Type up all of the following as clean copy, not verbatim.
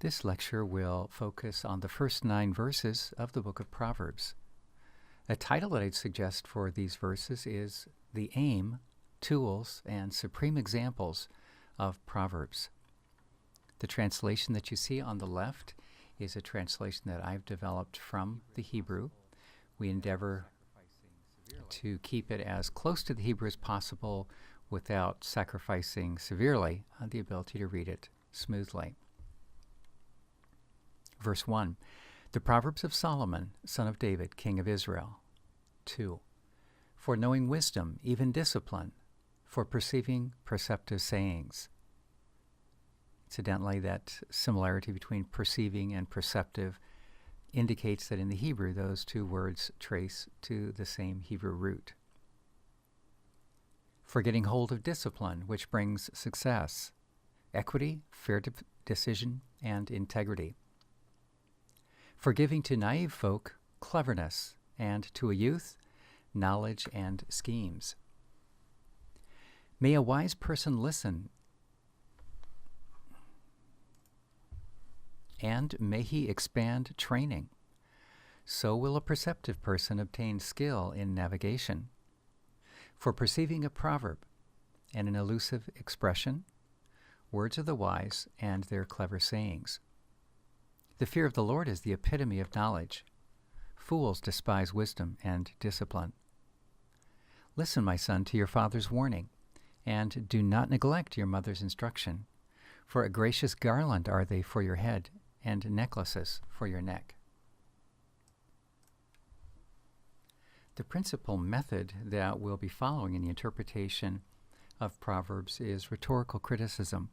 This lecture will focus on the first 9 verses of the book of Proverbs. A title that I'd suggest for these verses is The Aim, Tools, and Supreme Examples of Proverbs. The translation that you see on the left is a translation that I've developed from the Hebrew. We endeavor to keep it as close to the Hebrew as possible without sacrificing severely the ability to read it smoothly. Verse 1, the Proverbs of Solomon, son of David, king of Israel. 2, for knowing wisdom, even discipline, for perceiving perceptive sayings. Incidentally, that similarity between perceiving and perceptive indicates that in the Hebrew, those two words trace to the same Hebrew root. For getting hold of discipline, which brings success, equity, fair decision, and integrity. For giving to naive folk cleverness, and to a youth knowledge and schemes. May a wise person listen, and may he expand training. So will a perceptive person obtain skill in navigation. For perceiving a proverb and an elusive expression, words of the wise and their clever sayings. The fear of the Lord is the epitome of knowledge. Fools despise wisdom and discipline. Listen, my son, to your father's warning, and do not neglect your mother's instruction, for a gracious garland are they for your head, and necklaces for your neck. The principal method that we'll be following in the interpretation of Proverbs is rhetorical criticism.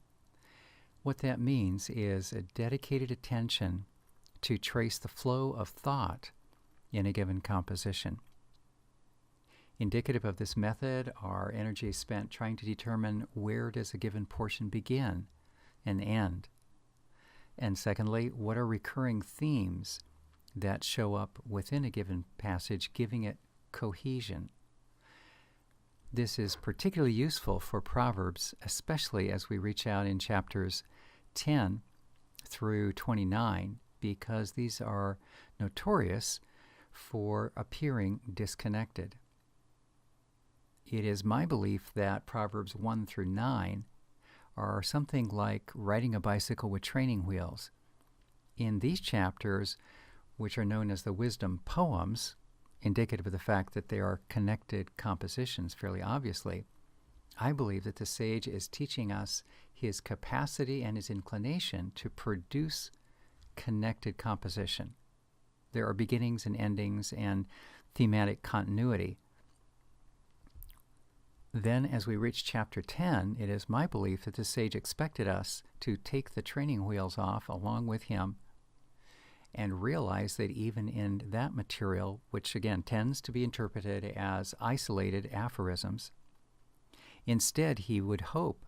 What that means is a dedicated attention to trace the flow of thought in a given composition. Indicative of this method are energy spent trying to determine where does a given portion begin and end. And secondly, what are recurring themes that show up within a given passage, giving it cohesion. This is particularly useful for Proverbs, especially as we reach out in chapters 10 through 29, because these are notorious for appearing disconnected. It is my belief that Proverbs 1 through 9 are something like riding a bicycle with training wheels. In these chapters, which are known as the wisdom poems, indicative of the fact that they are connected compositions fairly obviously, I believe that the sage is teaching us his capacity and his inclination to produce connected composition. There are beginnings and endings and thematic continuity. Then, as we reach chapter 10, it is my belief that the sage expected us to take the training wheels off along with him and realize that even in that material, which again tends to be interpreted as isolated aphorisms, instead he would hope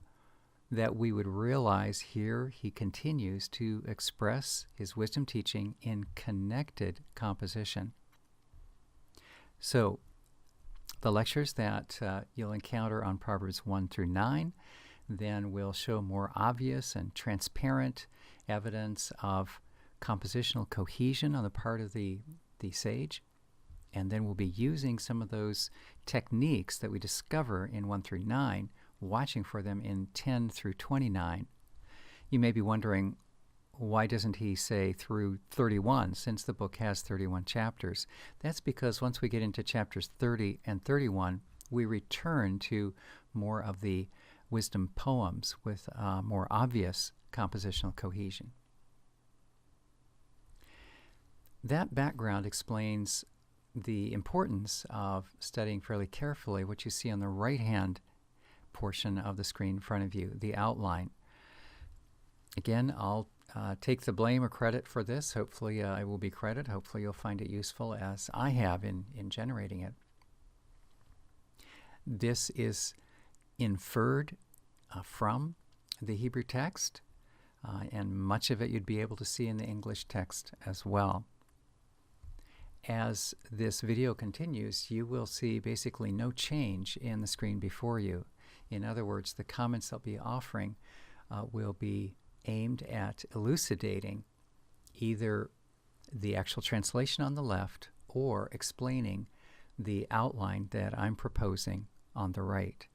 that we would realize here he continues to express his wisdom teaching in connected composition. So, the lectures that you'll encounter on Proverbs 1 through 9 then will show more obvious and transparent evidence of compositional cohesion on the part of the sage, and then we'll be using some of those techniques that we discover in 1 through 9, watching for them in 10 through 29. You may be wondering, why doesn't he say through 31, since the book has 31 chapters? That's because once we get into chapters 30 and 31, we return to more of the wisdom poems with more obvious compositional cohesion. That background explains the importance of studying fairly carefully what you see on the right-hand portion of the screen in front of you, the outline. Again, I'll take the blame or credit for this. Hopefully I will be credited. Hopefully you'll find it useful as I have in generating it. This is inferred from the Hebrew text, and much of it you'd be able to see in the English text as well. As this video continues, you will see basically no change in the screen before you. In other words, the comments I'll be offering will be aimed at elucidating either the actual translation on the left or explaining the outline that I'm proposing on the right.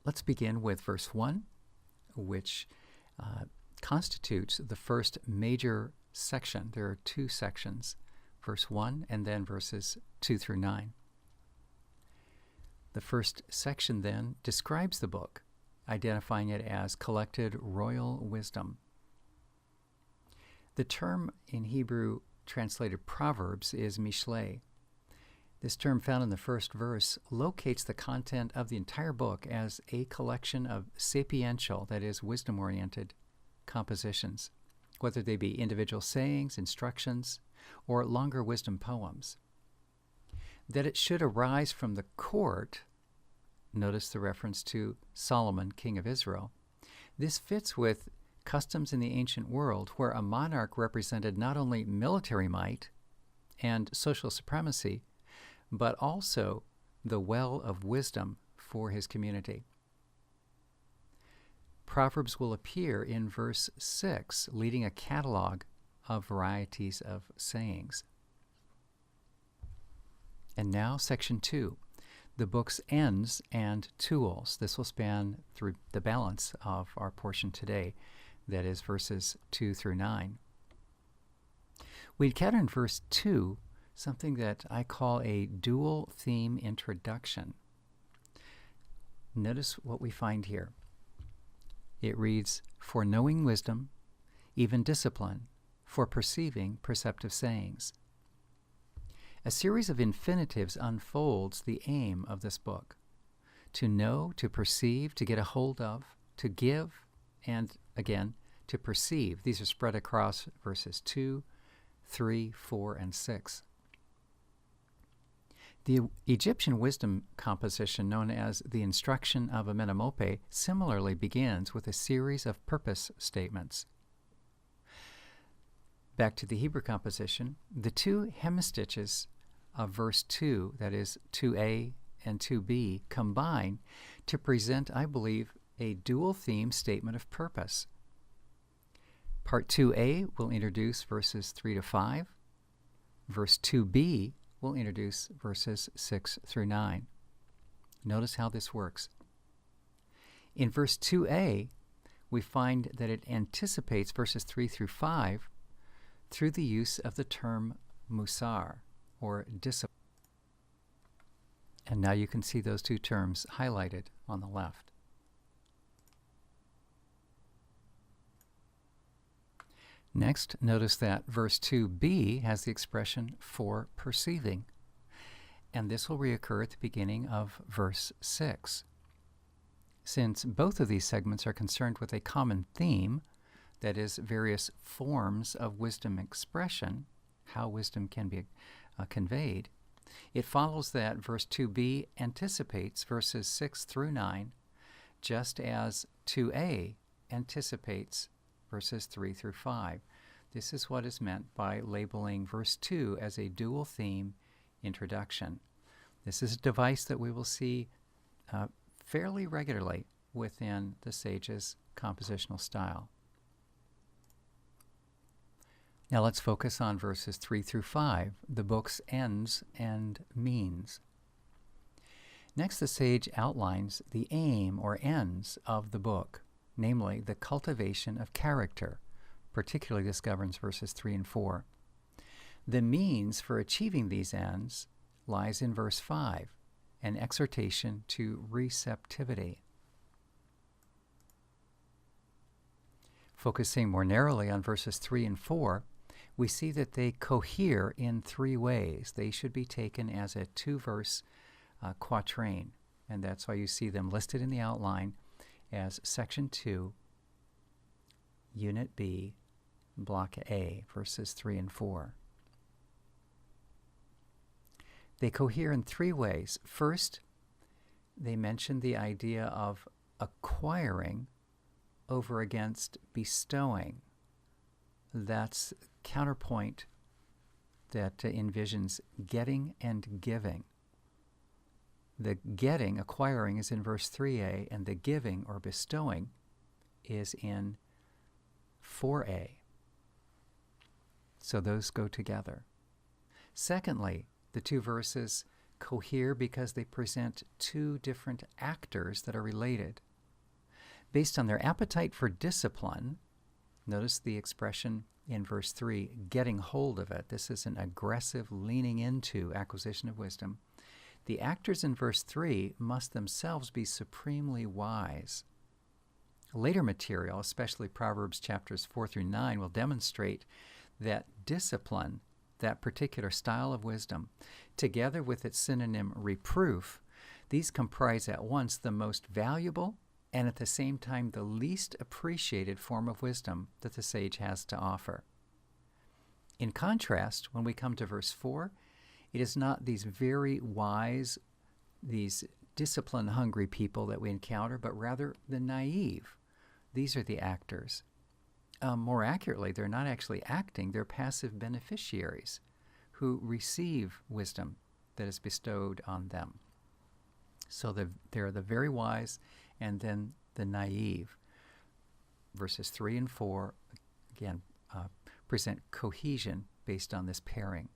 Let's begin with verse 1, which constitutes the first major section. There are two sections, verse 1 and then verses 2 through 9. The first section then describes the book, identifying it as collected royal wisdom. The term in Hebrew translated Proverbs is mishlei. This term found in the first verse locates the content of the entire book as a collection of sapiential, that is, wisdom-oriented compositions, whether they be individual sayings, instructions, or longer wisdom poems. That it should arise from the court, notice the reference to Solomon, king of Israel. This fits with customs in the ancient world where a monarch represented not only military might and social supremacy, but also the well of wisdom for his community. Proverbs will appear in verse 6, leading a catalog of varieties of sayings. And now, section 2, the book's ends and tools. This will span through the balance of our portion today, that is verses 2 through 9. We encounter in verse 2 something that I call a dual theme introduction. Notice what we find here. It reads, "For knowing wisdom, even discipline, for perceiving perceptive sayings." A series of infinitives unfolds the aim of this book: to know, to perceive, to get a hold of, to give, and again, to perceive. These are spread across verses 2, 3, 4, and 6. The Egyptian wisdom composition known as the Instruction of Amenemope similarly begins with a series of purpose statements. Back to the Hebrew composition, the two hemistiches of verse 2, that is 2a and 2b, combine to present, I believe, a dual theme statement of purpose. Part 2a will introduce verses 3 to 5. Verse 2b will introduce verses 6 through 9. Notice how this works. In verse 2a, we find that it anticipates verses 3 through 5 through the use of the term musar, or discipline. And now you can see those two terms highlighted on the left. Next, notice that verse 2b has the expression "for perceiving," and this will reoccur at the beginning of verse 6. Since both of these segments are concerned with a common theme, that is, various forms of wisdom expression, how wisdom can be conveyed, it follows that verse 2b anticipates verses 6 through 9, just as 2a anticipates verses 3 through 5. This is what is meant by labeling verse 2 as a dual theme introduction. This is a device that we will see fairly regularly within the sage's compositional style. Now let's focus on verses 3 through 5, the book's ends and means. Next, the sage outlines the aim or ends of the book, namely the cultivation of character. Particularly this governs verses 3 and 4. The means for achieving these ends lies in verse 5, an exhortation to receptivity. Focusing more narrowly on verses 3 and 4, we see that they cohere in three ways. They should be taken as a two-verse quatrain, and that's why you see them listed in the outline as Section 2, Unit B, Block A, verses 3 and 4. They cohere in three ways. First, they mention the idea of acquiring over against bestowing. That's counterpoint that envisions getting and giving. The getting, acquiring, is in verse 3a, and the giving or bestowing is in 4a. So those go together. Secondly, the two verses cohere because they present two different actors that are related. Based on their appetite for discipline, notice the expression in verse 3, getting hold of it. This is an aggressive leaning into acquisition of wisdom. The actors in verse 3 must themselves be supremely wise. Later material, especially Proverbs chapters 4 through 9, will demonstrate that discipline, that particular style of wisdom, together with its synonym reproof, these comprise at once the most valuable and at the same time the least appreciated form of wisdom that the sage has to offer. In contrast, when we come to verse 4, it is not these very wise, these discipline-hungry people that we encounter, but rather the naive. These are the actors. More accurately, they're not actually acting, they're passive beneficiaries who receive wisdom that is bestowed on them. So they're the very wise and then the naive. Verses 3 and 4, again, present cohesion based on this pairing.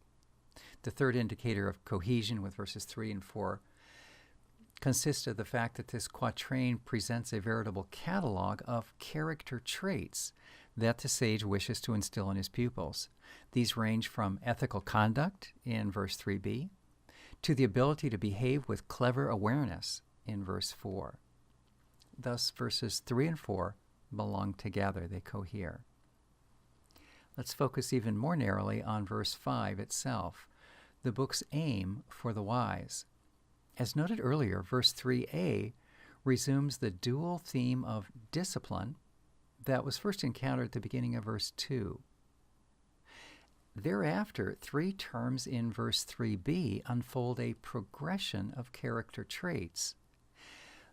The third indicator of cohesion with verses 3 and 4 consists of the fact that this quatrain presents a veritable catalog of character traits that the sage wishes to instill in his pupils. These range from ethical conduct in verse 3b to the ability to behave with clever awareness in verse 4. Thus, verses 3 and 4 belong together, they cohere. Let's focus even more narrowly on verse 5 itself, the book's aim for the wise. As noted earlier, verse 3a resumes the dual theme of discipline that was first encountered at the beginning of verse 2. Thereafter, three terms in verse 3b unfold a progression of character traits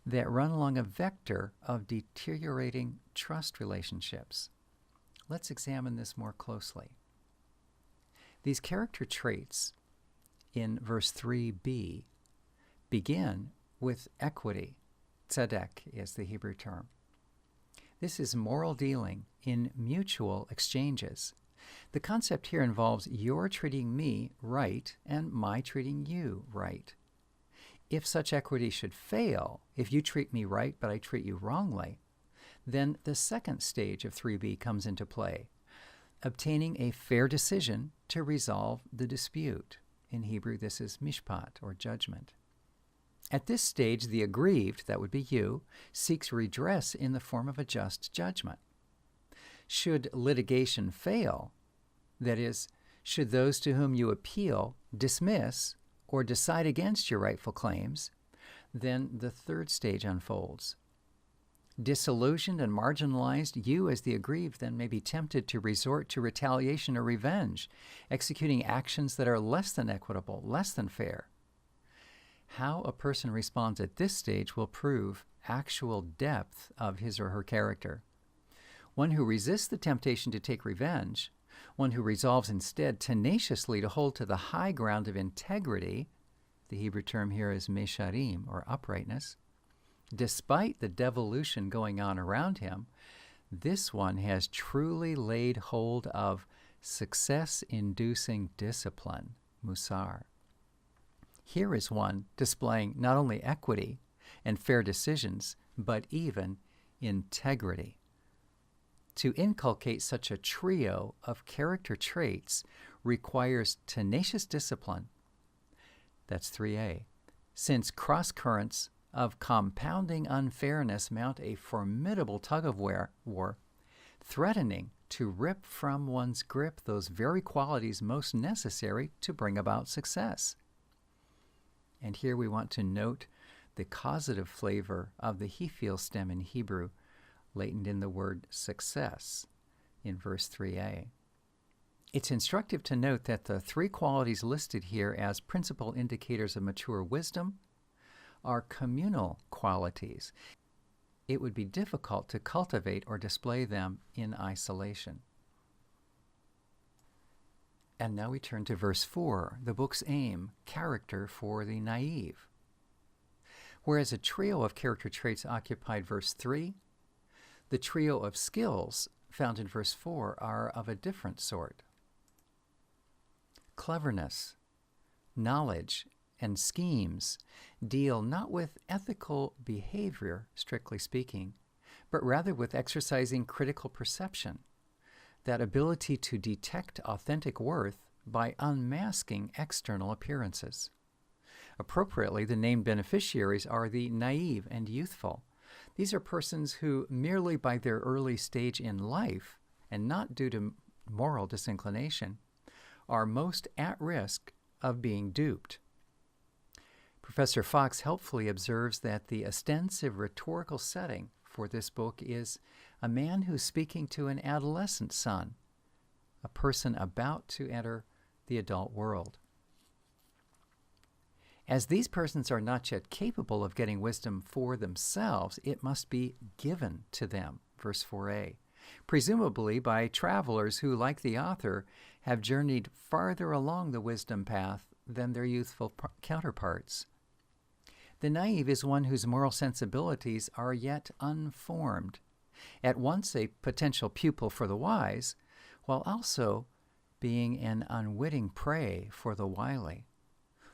that run along a vector of deteriorating trust relationships. Let's examine this more closely. These character traits in verse 3b begin with equity. Tzedek is the Hebrew term. This is moral dealing in mutual exchanges. The concept here involves your treating me right and my treating you right. If such equity should fail, if you treat me right but I treat you wrongly, then the second stage of 3b comes into play, obtaining a fair decision to resolve the dispute. In Hebrew, this is mishpat, or judgment. At this stage, the aggrieved, that would be you, seeks redress in the form of a just judgment. Should litigation fail, that is, should those to whom you appeal dismiss or decide against your rightful claims, then the third stage unfolds. Disillusioned and marginalized, you as the aggrieved then may be tempted to resort to retaliation or revenge, executing actions that are less than equitable, less than fair. How a person responds at this stage will prove actual depth of his or her character. One who resists the temptation to take revenge, one who resolves instead tenaciously to hold to the high ground of integrity, the Hebrew term here is mesharim, or uprightness, despite the devolution going on around him, this one has truly laid hold of success-inducing discipline, musar. Here is one displaying not only equity and fair decisions, but even integrity. To inculcate such a trio of character traits requires tenacious discipline. That's 3a. Since cross-currents of compounding unfairness mount a formidable tug-of-war, threatening to rip from one's grip those very qualities most necessary to bring about success. And here we want to note the causative flavor of the Hiphil stem in Hebrew, latent in the word success in verse 3a. It's instructive to note that the three qualities listed here as principal indicators of mature wisdom are communal qualities. It would be difficult to cultivate or display them in isolation. And now we turn to verse 4, the book's aim, character for the naive. Whereas a trio of character traits occupied verse 3, the trio of skills found in verse 4 are of a different sort. Cleverness, knowledge, and schemes deal not with ethical behavior, strictly speaking, but rather with exercising critical perception, that ability to detect authentic worth by unmasking external appearances. Appropriately, the named beneficiaries are the naive and youthful. These are persons who, merely by their early stage in life, and not due to moral disinclination, are most at risk of being duped. Professor Fox helpfully observes that the ostensive rhetorical setting for this book is a man who's speaking to an adolescent son, a person about to enter the adult world. As these persons are not yet capable of getting wisdom for themselves, it must be given to them, verse 4a, presumably by travelers who, like the author, have journeyed farther along the wisdom path than their youthful counterparts. The naive is one whose moral sensibilities are yet unformed, at once a potential pupil for the wise, while also being an unwitting prey for the wily.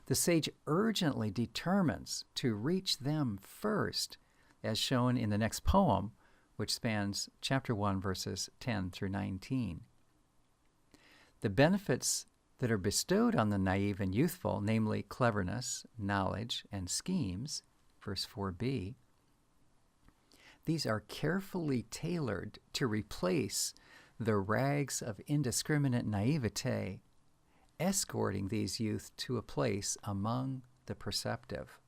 The sage urgently determines to reach them first, as shown in the next poem, which spans chapter 1, verses 10 through 19. The benefits that are bestowed on the naive and youthful, namely cleverness, knowledge, and schemes, verse 4b, these are carefully tailored to replace the rags of indiscriminate naivete, escorting these youth to a place among the perceptive.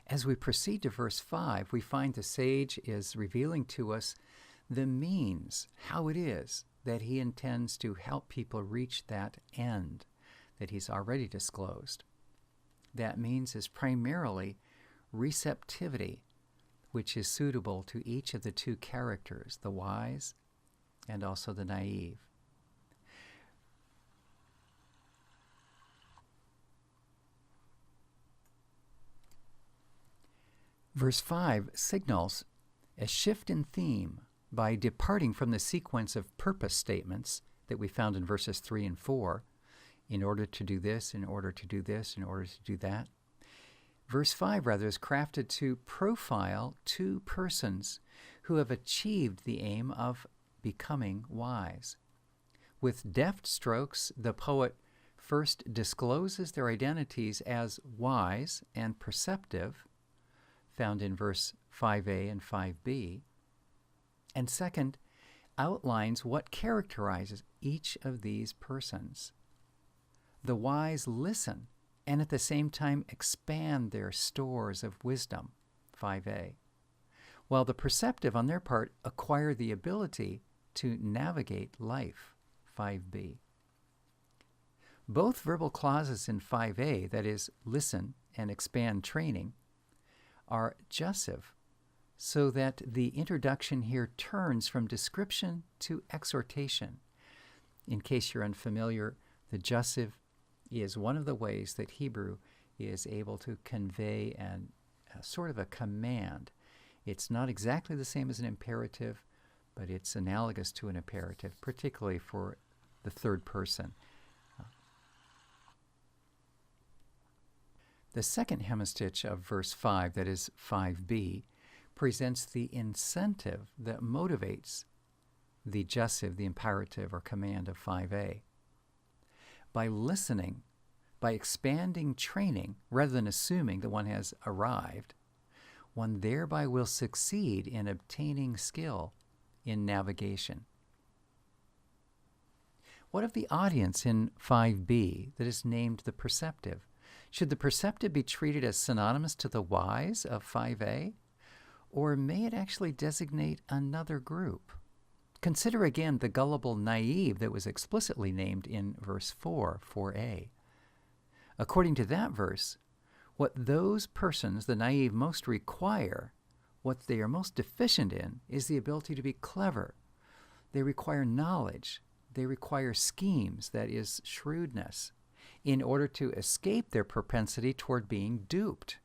As we proceed to verse 5, we find the sage is revealing to us the means, how it is that he intends to help people reach that end that he's already disclosed. That means is primarily receptivity, which is suitable to each of the two characters, the wise and also the naive. Verse 5 signals a shift in theme by departing from the sequence of purpose statements that we found in verses 3 and 4, in order to do this, in order to do this, in order to do that. Verse 5, rather, is crafted to profile two persons who have achieved the aim of becoming wise. With deft strokes, the poet first discloses their identities as wise and perceptive, found in verse 5a and 5b, and second, outlines what characterizes each of these persons. The wise listen and at the same time expand their stores of wisdom, 5a, while the perceptive on their part acquire the ability to navigate life, 5b. Both verbal clauses in 5a, that is, listen and expand training, are jussive, so that the introduction here turns from description to exhortation. In case you're unfamiliar, the jussive is one of the ways that Hebrew is able to convey sort of a command. It's not exactly the same as an imperative, but it's analogous to an imperative, particularly for the third person. The second hemistich of verse 5, that is 5b, presents the incentive that motivates the jussive, the imperative or command of 5a. By listening, by expanding training, rather than assuming that one has arrived, one thereby will succeed in obtaining skill in navigation. What of the audience in 5b that is named the perceptive? Should the perceptive be treated as synonymous to the wise of 5a? Or may it actually designate another group? Consider again the gullible naive that was explicitly named in verse 4, 4a. According to that verse, what those persons, the naive, most require, what they are most deficient in, is the ability to be clever. They require knowledge. They require schemes, that is, shrewdness. in order to escape their propensity toward being duped.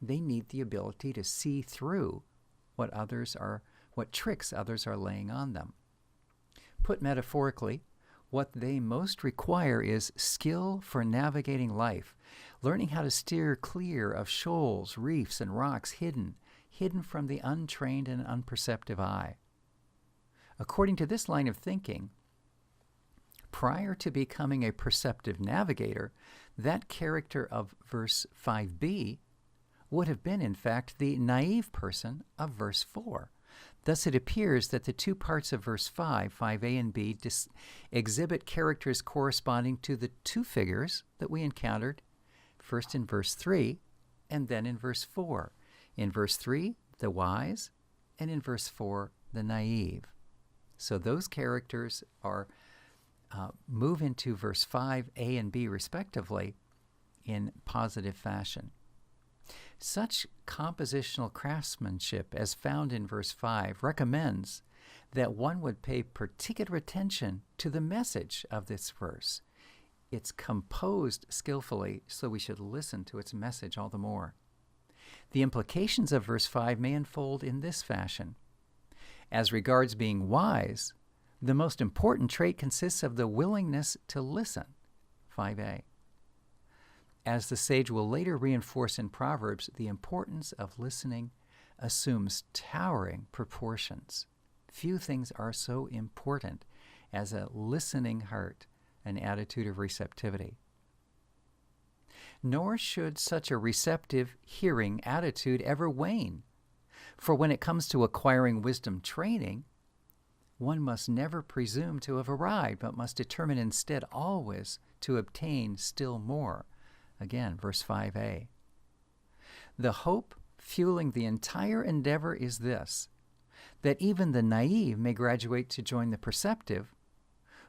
They need the ability to see through what tricks others are laying on them. Put metaphorically, what they most require is skill for navigating life, learning how to steer clear of shoals, reefs, and rocks hidden from the untrained and unperceptive eye. According to this line of thinking, prior to becoming a perceptive navigator, that character of verse 5b would have been, in fact, the naive person of verse 4. Thus it appears that the two parts of verse 5a and b, exhibit characters corresponding to the two figures that we encountered, first in verse 3 and then in verse 4. In verse 3, the wise, and in verse 4, the naive. So those characters move into verse 5a and b respectively in positive fashion. Such compositional craftsmanship as found in verse 5 recommends that one would pay particular attention to the message of this verse. It's composed skillfully, so we should listen to its message all the more. The implications of verse 5 may unfold in this fashion. As regards being wise, the most important trait consists of the willingness to listen, 5a. As the sage will later reinforce in Proverbs, the importance of listening assumes towering proportions. Few things are so important as a listening heart, an attitude of receptivity. Nor should such a receptive hearing attitude ever wane. For when it comes to acquiring wisdom training, one must never presume to have arrived, but must determine instead always to obtain still more. Again, verse 5a. The hope fueling the entire endeavor is this, that even the naive may graduate to join the perceptive,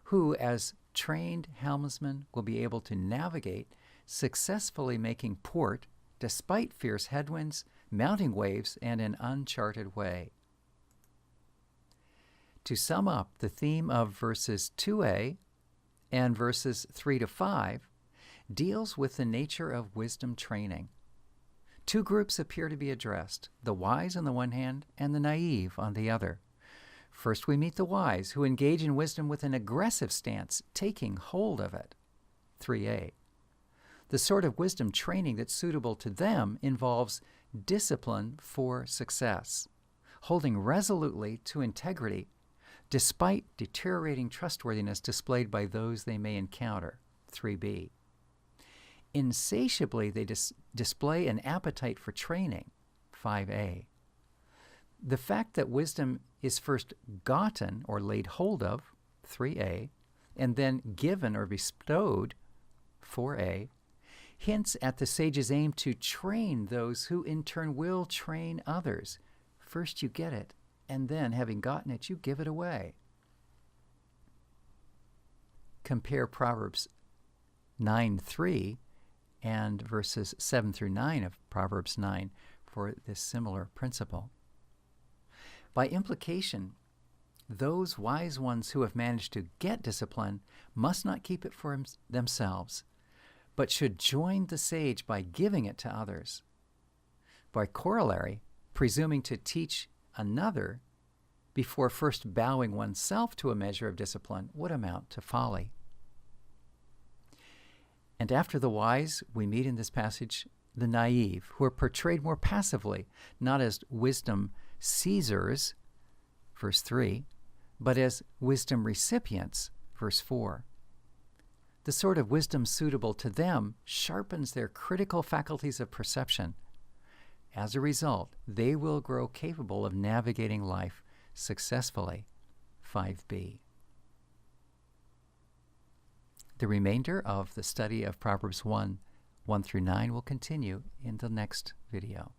who, as trained helmsmen, will be able to navigate, successfully making port despite fierce headwinds, mounting waves, and an uncharted way. To sum up, the theme of verses 2a and verses 3 to 5 deals with the nature of wisdom training. Two groups appear to be addressed, the wise on the one hand and the naive on the other. First we meet the wise, who engage in wisdom with an aggressive stance, taking hold of it, 3a. The sort of wisdom training that's suitable to them involves discipline for success, holding resolutely to integrity despite deteriorating trustworthiness displayed by those they may encounter, 3b. Insatiably they display an appetite for training, 5a. The fact that wisdom is first gotten or laid hold of, 3a, and then given or bestowed, 4a, hints at the sage's aim to train those who in turn will train others. First you get it, and then, having gotten it, you give it away. Compare Proverbs 9:3 and verses 7 through 9 of Proverbs 9 for this similar principle. By implication, those wise ones who have managed to get discipline must not keep it for themselves, but should join the sage by giving it to others. By corollary, presuming to teach another before first bowing oneself to a measure of discipline would amount to folly. And after the wise, we meet in this passage the naive, who are portrayed more passively, not as wisdom seizers, verse 3, but as wisdom recipients, verse 4. The sort of wisdom suitable to them sharpens their critical faculties of perception. As a result, they will grow capable of navigating life successfully, 5b. The remainder of the study of Proverbs 1 through 9 will continue in the next video.